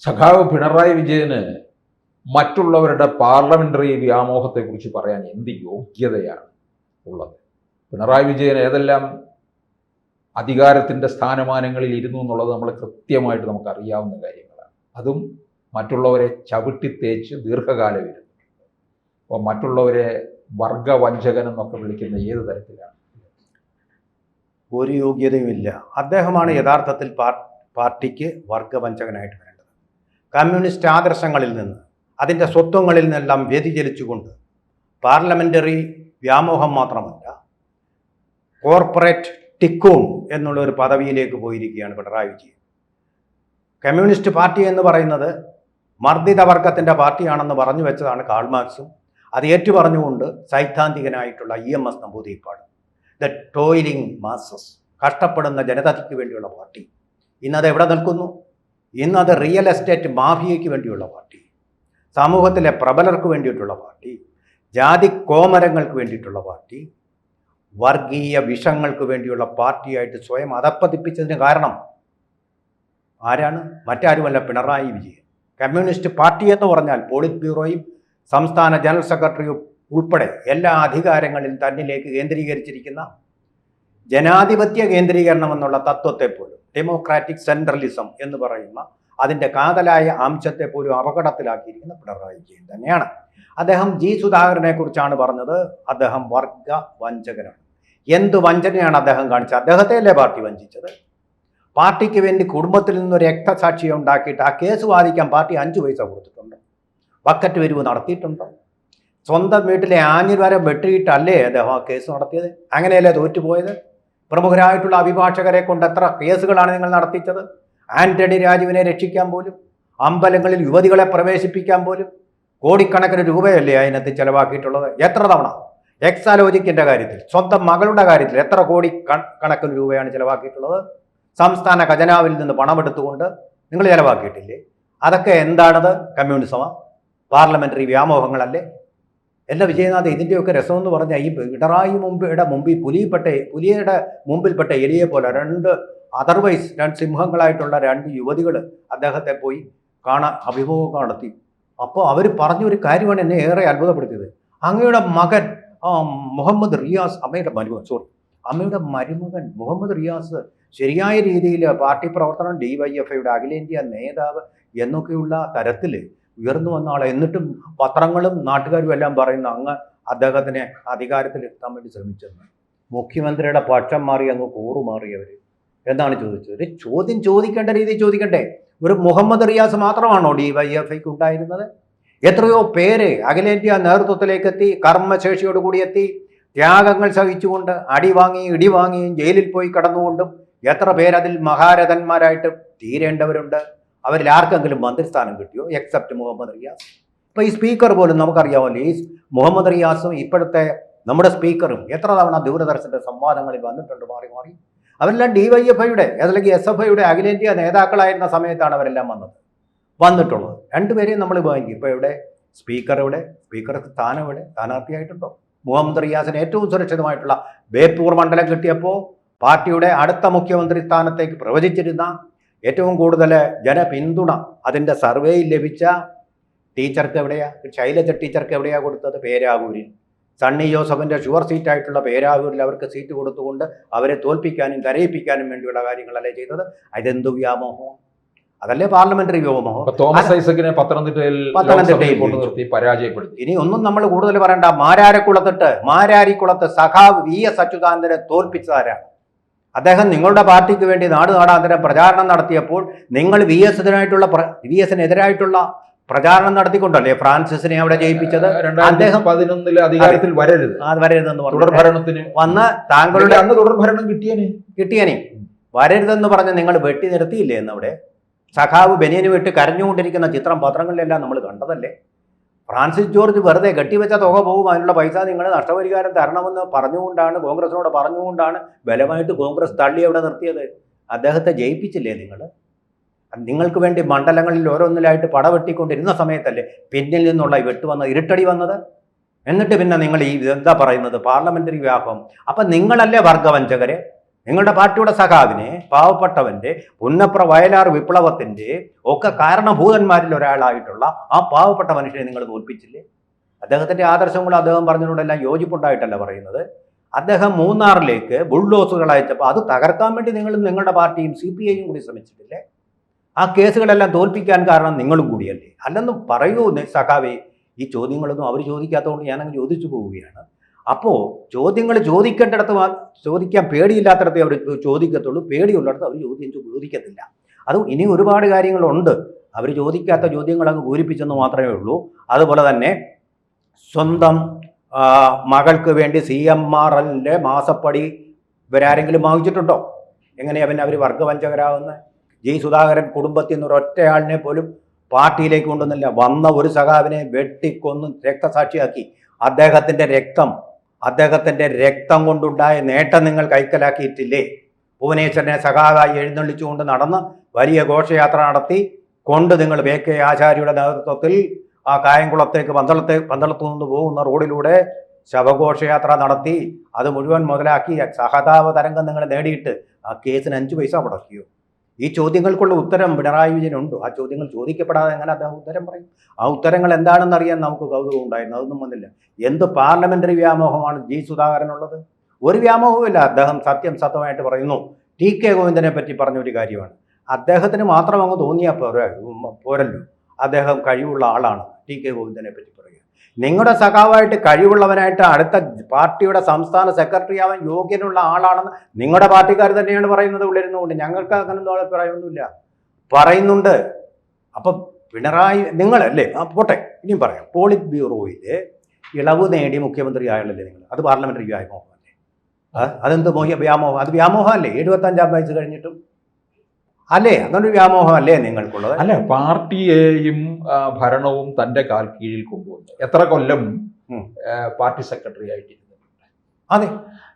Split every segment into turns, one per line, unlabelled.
സഖാവ് പിണറായി വിജയന് മറ്റുള്ളവരുടെ പാർലമെന്ററി വ്യാമോഹത്തെക്കുറിച്ച് പറയാൻ എന്ത് യോഗ്യതയാണ് ഉള്ളത്? പിണറായി വിജയൻ ഏതെല്ലാം അധികാരത്തിൻ്റെ സ്ഥാനമാനങ്ങളിൽ ഇരുന്നു എന്നുള്ളത് നമ്മൾ കൃത്യമായിട്ട് നമുക്കറിയാവുന്ന കാര്യങ്ങളാണ്. അതും മറ്റുള്ളവരെ ചവിട്ടി തേച്ച് ദീർഘകാലം ഇരുന്നു. അപ്പോൾ മറ്റുള്ളവരെ വർഗവഞ്ചകൻ എന്നൊക്കെ വിളിക്കുന്ന ഏത് തരത്തിലാണ്?
ഒരു യോഗ്യതയുമില്ല. അദ്ദേഹമാണ് യഥാർത്ഥത്തിൽ പാർട്ടിക്ക് വർഗവഞ്ചകനായിട്ട് വരേണ്ടത്. കമ്മ്യൂണിസ്റ്റ് ആദർശങ്ങളിൽ നിന്ന്, അതിൻ്റെ സ്വത്വങ്ങളിൽ നിന്നെല്ലാം വ്യതിചലിച്ചുകൊണ്ട് പാർലമെൻ്ററി വ്യാമോഹം മാത്രമല്ല, കോർപ്പറേറ്റ് ടിക്കൂൺ എന്നുള്ള ഒരു പദവിയിലേക്ക് പോയിരിക്കുകയാണ് പിണറായി വിജയൻ. കമ്മ്യൂണിസ്റ്റ് പാർട്ടി എന്ന് പറയുന്നത് മർദ്ദിത വർഗത്തിൻ്റെ പാർട്ടിയാണെന്ന് പറഞ്ഞു വെച്ചതാണ് കാൾ മാർക്സും. അത് ഏറ്റുപറഞ്ഞുകൊണ്ട് സൈദ്ധാന്തികനായിട്ടുള്ള EMS നമ്പൂതിരിപ്പാട്. ദ ടോയിലിംഗ് മാസസ്, കഷ്ടപ്പെടുന്ന ജനതയ്ക്ക് വേണ്ടിയുള്ള പാർട്ടി. ഇന്നത് എവിടെ നിൽക്കുന്നു? ഇന്നത് റിയൽ എസ്റ്റേറ്റ് മാഫിയയ്ക്ക് വേണ്ടിയുള്ള പാർട്ടി, സമൂഹത്തിലെ പ്രബലർക്ക് വേണ്ടിയിട്ടുള്ള പാർട്ടി, ജാതി കോമരങ്ങൾക്ക് വേണ്ടിയിട്ടുള്ള പാർട്ടി, വർഗീയ വിഷങ്ങൾക്ക് വേണ്ടിയുള്ള പാർട്ടിയായിട്ട് സ്വയം അധപ്പതിപ്പിച്ചതിന് കാരണം ആരാണ്? മറ്റാരുമല്ല, പിണറായി വിജയൻ. കമ്മ്യൂണിസ്റ്റ് പാർട്ടി എന്ന് പറഞ്ഞാൽ പോളിറ്റ് ബ്യൂറോയും സംസ്ഥാന ജനറൽ സെക്രട്ടറിയും ഉൾപ്പെടെ എല്ലാ അധികാരങ്ങളിലും തന്നിലേക്ക് കേന്ദ്രീകരിച്ചിരിക്കുന്ന ജനാധിപത്യ കേന്ദ്രീകരണം എന്നുള്ള തത്വത്തെ പോലും, ഡെമോക്രാറ്റിക് സെൻട്രലിസം എന്ന് പറയുന്ന അതിൻ്റെ കാതലായ അംശത്തെ പോലും അപകടത്തിലാക്കിയിരിക്കുന്ന പിണറായി വിജയൻ തന്നെയാണ്. അദ്ദേഹം G. സുധാകരനെ കുറിച്ചാണ് പറഞ്ഞത്, അദ്ദേഹം വർഗ വഞ്ചകനാണ്. എന്ത് വഞ്ചനയാണ് അദ്ദേഹം കാണിച്ചത്? അദ്ദേഹത്തെ അല്ലേ പാർട്ടി വഞ്ചിച്ചത്? പാർട്ടിക്ക് വേണ്ടി കുടുംബത്തിൽ നിന്നൊരു രക്തസാക്ഷിയെ ഉണ്ടാക്കിയിട്ട് ആ കേസ് വാദിക്കാൻ പാർട്ടി 5 പൈസ കൊടുത്തിട്ടുണ്ടോ? ബക്കറ്റ് വരവ് നടത്തിയിട്ടുണ്ടോ? സ്വന്തം വീട്ടിലെ ആഞ്ഞിൽ വെട്ടിയിട്ടല്ലേ അദ്ദേഹം ആ കേസ് നടത്തിയത്? അങ്ങനെയല്ലേ തോറ്റുപോയത്? പ്രമുഖരായിട്ടുള്ള അഭിഭാഷകരെ കൊണ്ട് എത്ര കേസുകളാണ് നിങ്ങൾ നടത്തിച്ചത്? ആന്റണി രാജുവിനെ രക്ഷിക്കാൻ പോലും, അമ്പലങ്ങളിൽ യുവതികളെ പ്രവേശിപ്പിക്കാൻ പോലും കോടിക്കണക്കിന് രൂപയല്ലേ അതിനകത്ത് ചെലവാക്കിയിട്ടുള്ളത്? എത്ര തവണ? എക്സാലോജിക്കിൻ്റെ കാര്യത്തിൽ, സ്വന്തം മകളുടെ കാര്യത്തിൽ എത്ര കോടി കണക്കിന് രൂപയാണ് ചെലവാക്കിയിട്ടുള്ളത്? സംസ്ഥാന ഖജനാവിൽ നിന്ന് പണമെടുത്തുകൊണ്ട് നിങ്ങൾ ചെലവാക്കിയിട്ടില്ലേ? അതൊക്കെ എന്താണത്? കമ്മ്യൂണിസമാ? പാർലമെന്ററി വ്യാമോഹങ്ങളല്ലേ? എല്ലാ വിജയനാഥ്, ഇതിൻ്റെയൊക്കെ രസമെന്ന് പറഞ്ഞാൽ ഈ പിണറായി മുമ്പിൽ പുലിയുടെ മുമ്പിൽപ്പെട്ട എലിയെ പോലെ രണ്ട് സിംഹങ്ങളായിട്ടുള്ള 2 യുവതികൾ അദ്ദേഹത്തെ പോയി കാണാൻ അഭിമുഖം നടത്തി. അപ്പോൾ അവർ പറഞ്ഞൊരു കാര്യമാണ് എന്നെ ഏറെ അത്ഭുതപ്പെടുത്തിയത്. അങ്ങയുടെ മകൻ മുഹമ്മദ് റിയാസ്, അമ്മയുടെ മരുമകൻ മുഹമ്മദ് റിയാസ് ശരിയായ രീതിയിൽ പാർട്ടി പ്രവർത്തനം, DYFIയുടെ അഖിലേന്ത്യാ നേതാവ് എന്നൊക്കെയുള്ള തരത്തിൽ ഉയർന്നു വന്ന ആളെ, എന്നിട്ടും പത്രങ്ങളും നാട്ടുകാരും എല്ലാം പറയുന്ന അങ്ങ് അദ്ദേഹത്തിനെ അധികാരത്തിലെത്താൻ വേണ്ടി ശ്രമിച്ചെന്ന്. മുഖ്യമന്ത്രിയുടെ പക്ഷം മാറി അങ്ങ് കൂറുമാറിയവർ എന്നാണ് ചോദിച്ചത്. ഒരു ചോദ്യം ചോദിക്കേണ്ട രീതിയിൽ ചോദിക്കണ്ടേ? ഒരു മുഹമ്മദ് റിയാസ് മാത്രമാണോ DYFIക്ക് ഉണ്ടായിരുന്നത്? എത്രയോ പേര് അഖിലേന്ത്യാ നേതൃത്വത്തിലേക്ക് എത്തി, കർമ്മശേഷിയോടുകൂടി എത്തി, ത്യാഗങ്ങൾ സഹിച്ചുകൊണ്ട് ഇടിവാങ്ങിയും ജയിലിൽ പോയി കടന്നുകൊണ്ടും എത്ര പേരതിൽ മഹാരഥന്മാരായിട്ട് തീരേണ്ടവരുണ്ട്. അവരിൽ ആർക്കെങ്കിലും മന്ത്രിസ്ഥാനം കിട്ടിയോ? എക്സെപ്റ്റ് മുഹമ്മദ് റിയാസ്. ഇപ്പോൾ ഈ സ്പീക്കർ പോലും നമുക്കറിയാമല്ലോ, ഈ മുഹമ്മദ് റിയാസും ഇപ്പോഴത്തെ നമ്മുടെ സ്പീക്കറും എത്ര തവണ ദൂരദർശൻ്റെ സംവാദങ്ങളിൽ വന്നിട്ടുണ്ട് മാറി. അവരെല്ലാം DYFIയുടെ അല്ലെങ്കിൽ SFIയുടെ അഖിലേന്ത്യാ നേതാക്കളായിരുന്ന സമയത്താണ് അവരെല്ലാം വന്നിട്ടുള്ളത്. 2 പേരെയും നമ്മൾ വാങ്ങി. ഇപ്പോൾ ഇവിടെ സ്പീക്കർക്ക് സ്ഥാനാർത്ഥിയായിട്ടുണ്ടോ? മുഹമ്മദ് റിയാസിന് ഏറ്റവും സുരക്ഷിതമായിട്ടുള്ള ബേപ്പൂർ മണ്ഡലം കിട്ടിയപ്പോൾ പാർട്ടിയുടെ അടുത്ത മുഖ്യമന്ത്രി സ്ഥാനത്തേക്ക് പ്രവചിച്ചിരുന്ന, ഏറ്റവും കൂടുതൽ ജനപിന്തുണ അതിൻ്റെ സർവേയിൽ ലഭിച്ച ടീച്ചർക്ക് ശൈലജ ടീച്ചർക്ക് എവിടെയാണ് കൊടുത്തത്? പേരാവൂരിൽ. സണ്ണി ജോസഫിൻ്റെ ഷുവർ സീറ്റായിട്ടുള്ള പേരാവൂരിൽ അവർക്ക് സീറ്റ് കൊടുത്തുകൊണ്ട് അവരെ തോൽപ്പിക്കാനും കരയിപ്പിക്കാനും വേണ്ടിയുള്ള കാര്യങ്ങളല്ലേ ചെയ്തത്? അതെന്തു വ്യാമോഹം? അതല്ലേ പാർലമെന്ററി വ്യാമോഹം?
തോമസ് ഐസക്കിനെ പത്തനംതിട്ടയിൽ പരാജയപ്പെടുത്തി.
ഇനി ഒന്നും നമ്മൾ കൂടുതൽ പറയണ്ട. മാരാരിക്കുളത്ത് സഖാവ് VS അച്യുതാനന്ദനെ തോൽപ്പിച്ചതാരാണ്? അദ്ദേഹം നിങ്ങളുടെ പാർട്ടിക്ക് വേണ്ടി നാടാന്തരം പ്രചാരണം നടത്തിയപ്പോൾ നിങ്ങൾ VSനെതിരായിട്ടുള്ള പ്രചാരണം നടത്തിക്കൊണ്ടല്ലേ ഫ്രാൻസിസിനെ അവിടെ ജയിപ്പിച്ചത്? അദ്ദേഹം
2011 അധികാരത്തിൽ വരരുതെന്ന്
തുടർഭരണത്തിന് വന്ന് താങ്കളുടെ
അന്ന് തുടർഭരണം
കിട്ടിയനെ വരരുതെന്ന് പറഞ്ഞ് നിങ്ങൾ വെട്ടി നിർത്തിയില്ലേ എന്നവിടെ? സഖാവ് ബനിയന് വിട്ട് കരഞ്ഞുകൊണ്ടിരിക്കുന്ന ചിത്രം പത്രങ്ങളിലെല്ലാം നമ്മൾ കണ്ടതല്ലേ? ഫ്രാൻസിസ് ജോർജ് വെറുതെ കെട്ടിവെച്ച തുക പോകും, അതിനുള്ള പൈസ നിങ്ങൾ നഷ്ടപരിഹാരം തരണമെന്ന് കോൺഗ്രസിനോട് പറഞ്ഞുകൊണ്ടാണ് ബലമായിട്ട് കോൺഗ്രസ് തള്ളി അവിടെ നിർത്തിയത്. അദ്ദേഹത്തെ ജയിപ്പിച്ചില്ലേ നിങ്ങൾ? നിങ്ങൾക്ക് വേണ്ടി മണ്ഡലങ്ങളിൽ ഓരോന്നിലായിട്ട് പടവെട്ടിക്കൊണ്ടിരുന്ന സമയത്തല്ലേ പിന്നിൽ നിന്നുള്ള ഇരുട്ടടി വന്നത്? എന്നിട്ട് പിന്നെ നിങ്ങൾ എന്താ പറയുന്നത്? പാർലമെന്ററി വ്യാപം. അപ്പം നിങ്ങളല്ലേ വർഗവഞ്ചകരെ? നിങ്ങളുടെ പാർട്ടിയുടെ സഖാവിനെ പാവപ്പെട്ടവന്റെ പുന്നപ്ര വയലാർ വിപ്ലവത്തിന്റെ ഒക്കെ കാരണഭൂതന്മാരിൽ ഒരാളായിട്ടുള്ള ആ പാവപ്പെട്ട മനുഷ്യനെ നിങ്ങൾ തോൽപ്പിച്ചില്ലേ? അദ്ദേഹത്തിന്റെ ആദർശങ്ങളും അദ്ദേഹം പറഞ്ഞതിനോടെല്ലാം യോജിപ്പുണ്ടായിട്ടല്ല പറയുന്നത്. അദ്ദേഹം മൂന്നാറിലേക്ക് ബുൾഡോസുകൾ അയച്ചപ്പോൾ അത് തകർക്കാൻ വേണ്ടി നിങ്ങളും നിങ്ങളുടെ പാർട്ടിയും CPI കൂടി ശ്രമിച്ചിട്ടില്ലേ? ആ കേസുകളെല്ലാം തോൽപ്പിക്കാൻ കാരണം നിങ്ങളും കൂടിയല്ലേ? അല്ലെന്നും പറയൂ സഖാവേ. ഈ ചോദ്യങ്ങളൊന്നും അവർ ചോദിക്കാത്തതുകൊണ്ട് ഞാനങ്ങ് ചോദിച്ചു പോവുകയാണ്. അപ്പോൾ ചോദ്യങ്ങൾ ചോദിക്കേണ്ടിടത്ത് ചോദിക്കാൻ പേടിയില്ലാത്തിടത്തേ അവർ ചോദിക്കത്തുള്ളൂ, പേടിയുള്ളിടത്ത് അവർ ചോദിക്കത്തില്ല. അത് ഇനി ഒരുപാട് കാര്യങ്ങളുണ്ട്. അവർ ചോദിക്കാത്ത ചോദ്യങ്ങൾ അങ്ങ് പൂരിപ്പിച്ചെന്ന് മാത്രമേ ഉള്ളൂ. അതുപോലെ തന്നെ സ്വന്തം മകൾക്ക് വേണ്ടി CMRLന്റെ മാസപ്പടി ഇവരാരെങ്കിലും വാങ്ങിച്ചിട്ടുണ്ടോ? എങ്ങനെയാണ് പിന്നെ അവർ വർഗവഞ്ചകരാകുന്നത്? ജി സുധാകരൻ കുടുംബത്തിൽ നിന്ന് ഒരൊറ്റയാളിനെ പോലും പാർട്ടിയിലേക്ക് കൊണ്ടുവന്നില്ല. വന്ന ഒരു സഖാവിനെ വെട്ടിക്കൊന്ന് രക്തസാക്ഷിയാക്കി. അദ്ദേഹത്തിന്റെ രക്തം കൊണ്ടുണ്ടായ നേട്ടം നിങ്ങൾ കൈക്കലാക്കിയിട്ടില്ലേ? ഭുവനേശ്വരനെ സഖാവായി എഴുന്നള്ളിച്ചുകൊണ്ട് നടന്ന് വലിയ ഘോഷയാത്ര നടത്തി കൊണ്ട് നിങ്ങൾ VK ആചാര്യയുടെ നേതൃത്വത്തിൽ ആ കായംകുളത്തേക്ക് പന്തളത്തു നിന്ന് പോകുന്ന റോഡിലൂടെ ശവഘോഷയാത്ര നടത്തി അത് മുഴുവൻ മുതലാക്കി സഹതാപ തരംഗം നിങ്ങൾ നേടിയിട്ട് ആ കേസിന് 5 പൈസ മുടക്കിയോ? ഈ ചോദ്യങ്ങൾക്കുള്ള ഉത്തരം പിണറായി വിജയനുണ്ടോ? ആ ചോദ്യങ്ങൾ ചോദിക്കപ്പെടാതെ എങ്ങനെ അദ്ദേഹം ഉത്തരം പറയും? ആ ഉത്തരങ്ങൾ എന്താണെന്ന് അറിയാൻ നമുക്ക് കൗതുകം ഉണ്ടായിരുന്നു. അതൊന്നും വന്നില്ല. എന്ത് പാർലമെന്ററി വ്യാമോഹമാണ് ജി സുധാകരനുള്ളത്? ഒരു വ്യാമോഹവുമില്ല. അദ്ദേഹം സത്യമായിട്ട് പറയുന്നു. TK ഗോവിന്ദനെ പറ്റി പറഞ്ഞൊരു കാര്യമാണ്. അദ്ദേഹത്തിന് മാത്രം അങ്ങ് തോന്നിയാൽ പോരല്ലോ. അദ്ദേഹം കഴിവുള്ള ആളാണ്. TK ഗോവിന്ദനെ പറ്റി പറയുക. നിങ്ങളുടെ സഖാവായിട്ട് കഴിവുള്ളവനായിട്ട് അടുത്ത പാർട്ടിയുടെ സംസ്ഥാന സെക്രട്ടറി ആവാൻ യോഗ്യനുള്ള ആളാണെന്ന് നിങ്ങളുടെ പാർട്ടിക്കാർ തന്നെയാണ് പറയുന്നത്. ഉള്ളിരുന്നുകൊണ്ട് ഞങ്ങൾക്ക് അങ്ങനൊന്നും അഭിപ്രായമൊന്നുമില്ല, പറയുന്നുണ്ട്. അപ്പം പിണറായി നിങ്ങളല്ലേ പോട്ടെ, ഇനിയും പറയാം. പോളിറ്റ് ബ്യൂറോയിൽ ഇളവ് നേടി മുഖ്യമന്ത്രി ആയാലല്ലേ നിങ്ങൾ? അത് പാർലമെന്ററി വ്യാമോഹമല്ലേ? അതെന്ത് വ്യാമോഹം? അത് വ്യാമോഹമല്ലേ? 75 വയസ്സ് കഴിഞ്ഞിട്ടും അല്ലേ? അതൊരു വ്യാമോഹം അല്ലേ നിങ്ങൾക്കുള്ളത്?
അല്ല, പാർട്ടിയെയും ഭരണവും തന്റെ കാൽ കീഴിൽ കൊണ്ടുവന്നു. എത്ര കൊല്ലം പാർട്ടി സെക്രട്ടറി ആയിട്ടിരുന്നിട്ടുണ്ട്?
അതെ,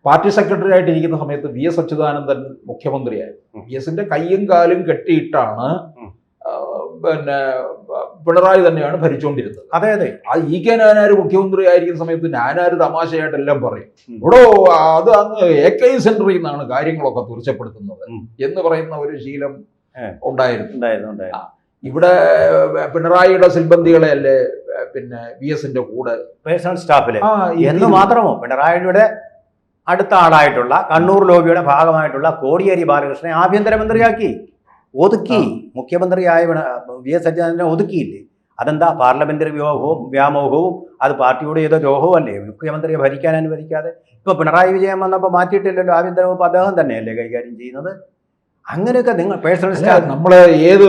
പാർട്ടി സെക്രട്ടറി ആയിട്ടിരിക്കുന്ന സമയത്ത് VS അച്യുതാനന്ദൻ മുഖ്യമന്ത്രിയായിരുന്നു. VSന്റെ കയ്യും കാലും കെട്ടിയിട്ടാണ് പിന്നെ പിണറായി തന്നെയാണ് ഭരിച്ചുകൊണ്ടിരുന്നത്.
അതെ അതെ.
EK നായനാർ മുഖ്യമന്ത്രി ആയിരിക്കുന്ന സമയത്ത് നായനാർ തമാശയായിട്ടെല്ലാം പറയും, ഇവിടെ അത് അങ്ങ് AK സെന്ററിൽ നിന്നാണ് കാര്യങ്ങളൊക്കെ തീർച്ചപ്പെടുത്തുന്നത് എന്ന് പറയുന്ന ഒരു ശീലം ഉണ്ടായിരുന്നു. ഇവിടെ പിണറായിയുടെ സിൽബന്ധികളെ അല്ലേ പിന്നെ VSന്റെ കൂടെ
പേഴ്സണൽ സ്റ്റാഫില് എന്ന് മാത്രമോ? പിണറായിയുടെ അടുത്ത ആളായിട്ടുള്ള കണ്ണൂർ ലോബിയുടെ ഭാഗമായിട്ടുള്ള കോടിയേരി ബാലകൃഷ്ണനെ ആഭ്യന്തരമന്ത്രിയാക്കി ഒതുക്കി. മുഖ്യമന്ത്രിയായ VS അച്യുതാനന്ദനെ ഒതുക്കിയില്ലേ? അതെന്താ? പാർലമെന്ററി വ്യാമോഹവും അത് പാർട്ടിയുടെ ഏതോ രോഗവും അല്ലേ? മുഖ്യമന്ത്രിയെ ഭരിക്കാൻ അനുവദിക്കാതെ. ഇപ്പൊ പിണറായി വിജയൻ വന്നപ്പോൾ മാറ്റിയിട്ടില്ലല്ലോ. ആഭ്യന്തര വകുപ്പ് അദ്ദേഹം തന്നെയല്ലേ കൈകാര്യം ചെയ്യുന്നത്? അങ്ങനെയൊക്കെ നിങ്ങൾ പേഴ്സണൽ സ്റ്റാഫ്
നമ്മള് ഏത്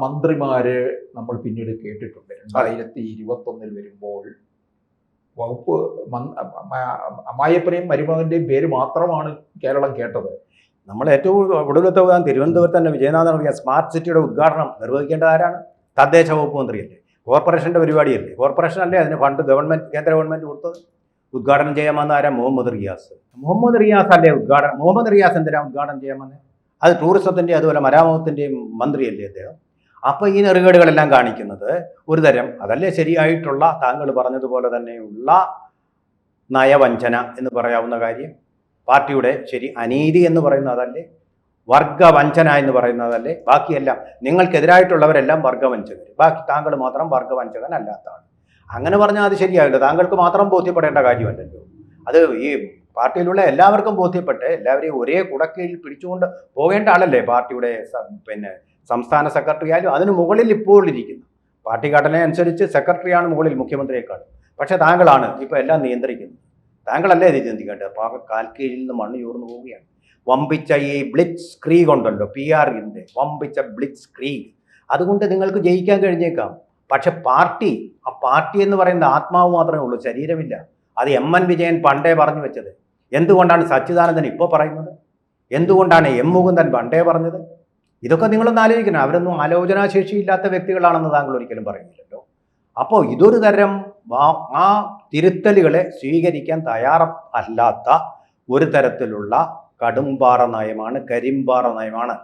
മന്ത്രിമാര് നമ്മൾ പിന്നീട് കേട്ടിട്ടുണ്ട്. 2021 വരുമ്പോൾ വകുപ്പ് അമ്മായിയപ്പനെയും മരുമകന്റെയും പേര് മാത്രമാണ് കേരളം കേട്ടത്.
നമ്മൾ ഏറ്റവും ഒടുവിലത്തെ തിരുവനന്തപുരത്ത് തന്നെ വിജയനാഥൻ അറിയാം. സ്മാർട്ട് സിറ്റിയുടെ ഉദ്ഘാടനം നിർവഹിക്കേണ്ട ആരാണ്? തദ്ദേശ വകുപ്പ് മന്ത്രിയല്ലേ? കോർപ്പറേഷന്റെ പരിപാടിയല്ലേ? കോർപ്പറേഷൻ അല്ലേ അതിന് ഫണ്ട് കേന്ദ്ര ഗവൺമെന്റ് കൊടുത്തത്? ഉദ്ഘാടനം ചെയ്യാമെന്ന് ആരാ? മുഹമ്മദ് റിയാസ് അല്ലേ ഉദ്ഘാടനം? മുഹമ്മദ് റിയാസ് എന്തിനാ ഉദ്ഘാടനം ചെയ്യാമെന്ന്? അത് ടൂറിസത്തിൻ്റെയും അതുപോലെ മരാമത്തിൻ്റെയും മന്ത്രിയല്ലേ അദ്ദേഹം? അപ്പോൾ ഈ നെറുകേടുകളെല്ലാം കാണിക്കുന്നത് ഒരു തരം അതല്ലേ ശരിയായിട്ടുള്ള താങ്കൾ പറഞ്ഞതുപോലെ തന്നെയുള്ള നയവഞ്ചന എന്ന് പറയാവുന്ന കാര്യം? പാർട്ടിയുടെ ശരി അനീതി എന്ന് പറയുന്നതല്ലേ? വർഗവഞ്ചന എന്ന് പറയുന്നതല്ലേ? ബാക്കിയെല്ലാം നിങ്ങൾക്കെതിരായിട്ടുള്ളവരെല്ലാം വർഗവഞ്ചകർ, ബാക്കി താങ്കൾ മാത്രം വർഗവഞ്ചകൻ അല്ലാത്തതാണ്. അങ്ങനെ പറഞ്ഞാൽ അത് ശരിയാവില്ല. താങ്കൾക്ക് മാത്രം ബോധ്യപ്പെടേണ്ട കാര്യമല്ലല്ലോ. അത് ഈ പാർട്ടിയിലുള്ള എല്ലാവർക്കും ബോധ്യപ്പെട്ട് എല്ലാവരെയും ഒരേ കുടക്കീഴിൽ പിടിച്ചുകൊണ്ട് പോകേണ്ട ആളല്ലേ പാർട്ടിയുടെ പിന്നെ സംസ്ഥാന സെക്രട്ടറി ആയാലും അതിന് മുകളിൽ ഇപ്പോൾ ഇരിക്കുന്നു. പാർട്ടി ഘടന അനുസരിച്ച് സെക്രട്ടറിയാണ് മുകളിൽ മുഖ്യമന്ത്രിയെക്കാളും. പക്ഷെ താങ്കളാണ് ഇപ്പോൾ എല്ലാം നിയന്ത്രിക്കുന്നത്. താങ്കളല്ലേ ഇത് ചിന്തിക്കേണ്ടത്? കാൽക്കീഴിൽ നിന്ന് മണ്ണ് ചോർന്നു പോവുകയാണ്. വമ്പിച്ച ഈ ബ്ലിറ്റ്സ് ക്രീഗ് ഉണ്ടല്ലോ, PR-ന്റെ വമ്പിച്ച ബ്ലിറ്റ്സ് ക്രീഗ്, അതുകൊണ്ട് നിങ്ങൾക്ക് ജയിക്കാൻ കഴിഞ്ഞേക്കാം. പക്ഷെ ആ പാർട്ടി എന്ന് പറയുന്ന ആത്മാവ് മാത്രമേ ഉള്ളൂ, ശരീരമില്ല. അത് MN വിജയൻ പണ്ടേ പറഞ്ഞു വെച്ചത്. എന്തുകൊണ്ടാണ് സച്ചിദാനന്ദൻ ഇപ്പോൾ പറയുന്നത്? എന്തുകൊണ്ടാണ് M മുകുന്ദൻ പണ്ടേ പറഞ്ഞത്? ഇതൊക്കെ നിങ്ങളൊന്ന് ആലോചിക്കണം. അവരൊന്നും ആലോചനാശേഷിയില്ലാത്ത വ്യക്തികളാണെന്ന് താങ്കൾ ഒരിക്കലും പറയുന്നില്ലല്ലോ. അപ്പോൾ ഇതൊരു തരം ആ തിരുത്തലുകളെ സ്വീകരിക്കാൻ തയ്യാറല്ലാത്ത ഒരു തരത്തിലുള്ള കടുംപാറ നയമാണ്, കരിമ്പാറ നയമാണ്.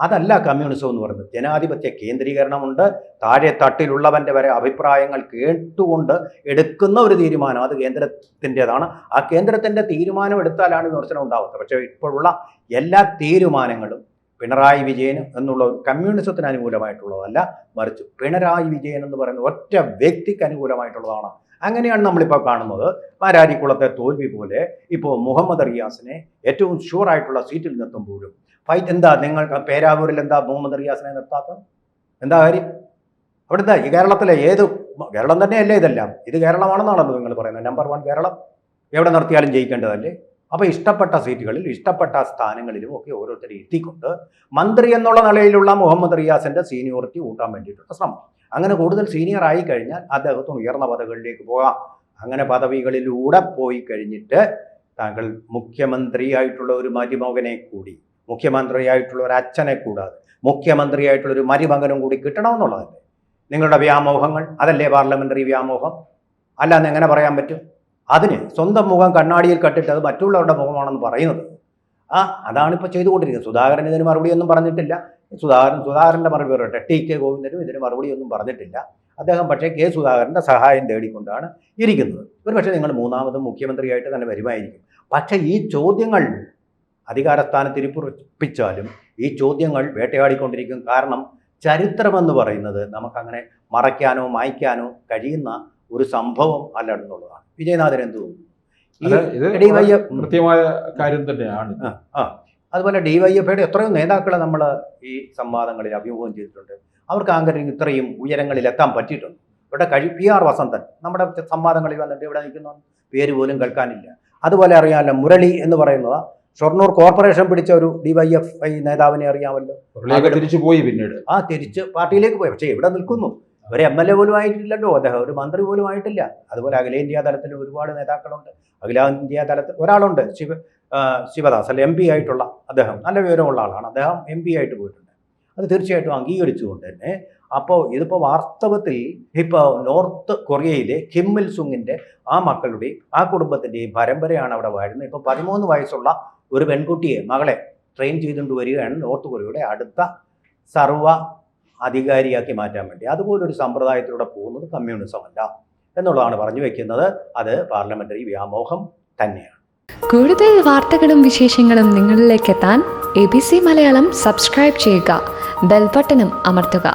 അതല്ല കമ്മ്യൂണിസം എന്ന് പറയുന്നത്. ജനാധിപത്യ കേന്ദ്രീകരണമുണ്ട്. താഴെ തട്ടിലുള്ളവൻ്റെ വരെ അഭിപ്രായങ്ങൾ കേട്ടുകൊണ്ട് എടുക്കുന്ന ഒരു തീരുമാനം, അത് കേന്ദ്രത്തിൻ്റെതാണ്. ആ കേന്ദ്രത്തിൻ്റെ തീരുമാനം എടുത്താലാണ് വിമർശനം ഉണ്ടാവുന്നത്. പക്ഷേ ഇപ്പോഴുള്ള എല്ലാ തീരുമാനങ്ങളും പിണറായി വിജയൻ എന്നുള്ള ഒരു കമ്മ്യൂണിസത്തിന് അനുകൂലമായിട്ടുള്ളതല്ല, മറിച്ച് പിണറായി വിജയൻ എന്ന് പറയുന്ന ഒറ്റ വ്യക്തിക്ക് അനുകൂലമായിട്ടുള്ളതാണ്. അങ്ങനെയാണ് നമ്മളിപ്പോൾ കാണുന്നത്. മാരാരിക്കുളത്തെ തോൽവി പോലെ ഇപ്പോൾ മുഹമ്മദ് റിയാസിനെ ഏറ്റവും ഷുവറായിട്ടുള്ള സീറ്റിൽ നിർത്തുമ്പോഴും ഫൈറ്റ് എന്താ, നിങ്ങൾക്ക് പേരാവൂരിൽ എന്താ മുഹമ്മദ് റിയാസിനെ നിർത്താത്തത്? എന്താ കാര്യം? അവിടുത്തെ ഈ കേരളത്തിലെ കേരളം തന്നെയല്ലേ ഇതെല്ലാം? ഇത് കേരളമാണെന്നാണല്ലോ നിങ്ങൾ പറയുന്നത്. നമ്പർ 1 കേരളം എവിടെ നിർത്തിയാലും ജയിക്കേണ്ടതല്ലേ? അപ്പോൾ ഇഷ്ടപ്പെട്ട സീറ്റുകളിൽ ഇഷ്ടപ്പെട്ട സ്ഥാനങ്ങളിലും ഒക്കെ ഓരോരുത്തരെ എത്തിക്കൊണ്ട് മന്ത്രി എന്നുള്ള നിലയിലുള്ള മുഹമ്മദ് റിയാസിൻ്റെ സീനിയോറിറ്റി കൂട്ടാൻ വേണ്ടിയിട്ടുള്ള ശ്രമം. അങ്ങനെ കൂടുതൽ സീനിയർ ആയി കഴിഞ്ഞാൽ അദ്ദേഹത്തിന് ഉയർന്ന പദവികളിലേക്ക് പോകാം. അങ്ങനെ പദവികളിലൂടെ പോയി കഴിഞ്ഞിട്ട് താങ്കൾ മുഖ്യമന്ത്രിയായിട്ടുള്ള ഒരു മരുമകനെ കൂടി, മുഖ്യമന്ത്രിയായിട്ടുള്ള ഒരു അച്ഛനെ കൂടാതെ മുഖ്യമന്ത്രിയായിട്ടുള്ള ഒരു മരുമകനും കൂടി കിട്ടണമെന്നുള്ളതല്ലേ നിങ്ങളുടെ വ്യാമോഹങ്ങൾ? അതല്ലേ പാർലമെന്ററി വ്യാമോഹം? അല്ലാന്ന് എങ്ങനെ പറയാൻ പറ്റും? അതിന് സ്വന്തം മുഖം കണ്ണാടിയിൽ കണ്ടിട്ട് അത് മറ്റുള്ളവരുടെ മുഖമാണെന്ന് പറയുന്നത്, അതാണിപ്പോൾ ചെയ്തുകൊണ്ടിരിക്കുന്നത്. സുധാകരൻ ഇതിന് മറുപടിയൊന്നും പറഞ്ഞിട്ടില്ല. സുധാകരൻ്റെ മറുപടി പറയട്ടെ. TK ഗോവിന്ദനും ഇതിന് മറുപടിയൊന്നും പറഞ്ഞിട്ടില്ല. അദ്ദേഹം പക്ഷേ K സുധാകരൻ്റെ സഹായം തേടിക്കൊണ്ടാണ് ഇരിക്കുന്നത്. ഒരു പക്ഷേ നിങ്ങൾ മൂന്നാമതും മുഖ്യമന്ത്രിയായിട്ട് തന്നെ വരുമായിരിക്കും. പക്ഷേ ഈ ചോദ്യങ്ങൾ അധികാരസ്ഥാനത്ത് ഇരിപ്പിച്ചാലും ഈ ചോദ്യങ്ങൾ വേട്ടയാടിക്കൊണ്ടിരിക്കും. കാരണം ചരിത്രമെന്ന് പറയുന്നത് നമുക്കങ്ങനെ മറയ്ക്കാനോ മായ്ക്കാനോ കഴിയുന്ന ഒരു സംഭവം അല്ല എന്നുള്ളതാണ്. വിജയനാഥൻ എന്ത് തോന്നുന്നു?
കൃത്യമായ കാര്യം തന്നെയാണ്.
അതുപോലെ DYFയുടെ എത്രയോ നേതാക്കളെ നമ്മൾ ഈ സംവാദങ്ങളിൽ അഭിമുഖം ചെയ്തിട്ടുണ്ട്. അവർക്ക് ആങ്കറിങ് ഇത്രയും ഉയരങ്ങളിൽ എത്താൻ പറ്റിയിട്ടുണ്ട്. ഇവിടെ PR വസന്തൻ നമ്മുടെ സംവാദങ്ങളിൽ വന്നിട്ട് ഇവിടെ നിൽക്കുന്ന പേര് പോലും കേൾക്കാനില്ല. അതുപോലെ അറിയാമല്ലോ മുരളി എന്ന് പറയുന്നത് ഷൊർണൂർ കോർപ്പറേഷൻ പിടിച്ച ഒരു DYFI നേതാവിനെ അറിയാമല്ലോ.
തിരിച്ചു പോയി, പിന്നീട്
തിരിച്ച് പാർട്ടിയിലേക്ക് പോയി. പക്ഷേ ഇവിടെ നിൽക്കുന്നു. ഒരു MLA പോലും ആയിട്ടില്ലല്ലോ അദ്ദേഹം, ഒരു മന്ത്രി പോലും ആയിട്ടില്ല. അതുപോലെ അഖിലേന്ത്യാ തലത്തിൽ ഒരുപാട് നേതാക്കളുണ്ട്. അഖിലേന്ത്യാ തലത്തിൽ ഒരാളുണ്ട്, ശിവദാസ് അല്ലെ, MP ആയിട്ടുള്ള അദ്ദേഹം നല്ല വിവരമുള്ള ആളാണ്. അദ്ദേഹം MP ആയിട്ട് പോയിട്ടുണ്ട്. അത് തീർച്ചയായിട്ടും അംഗീകരിച്ചുകൊണ്ട് തന്നെ അപ്പോൾ ഇതിപ്പോൾ വാസ്തവത്തിൽ ഇപ്പോൾ നോർത്ത് കൊറിയയിലെ കിം ഇൽ സുങ്ങിൻ്റെ ആ മക്കളുടെയും ആ കുടുംബത്തിൻ്റെയും പരമ്പരയാണ് അവിടെ വരുന്നത്. ഇപ്പോൾ 13 വയസ്സുള്ള ഒരു പെൺകുട്ടിയെ, മകളെ ട്രെയിൻ ചെയ്തുകൊണ്ട് വരികയാണ് നോർത്ത് കൊറിയയുടെ അടുത്ത സർവ്വ അധികാരിയാക്കി മാറ്റാൻ വേണ്ടി. അതുപോലൊരു സമ്പ്രദായത്തിലൂടെ പോകുന്നത് കമ്മ്യൂണിസം അല്ല എന്നുള്ളതാണ് പറഞ്ഞു വെക്കുന്നത്. അത് പാർലമെന്ററി വ്യാമോഹം തന്നെയാണ്.
കൂടുതൽ വാർത്തകളും വിശേഷങ്ങളും നിങ്ങളിലേക്ക് എത്താൻ ABC മലയാളം സബ്സ്ക്രൈബ് ചെയ്യുക, ബെൽ ബട്ടണും അമർത്തുക.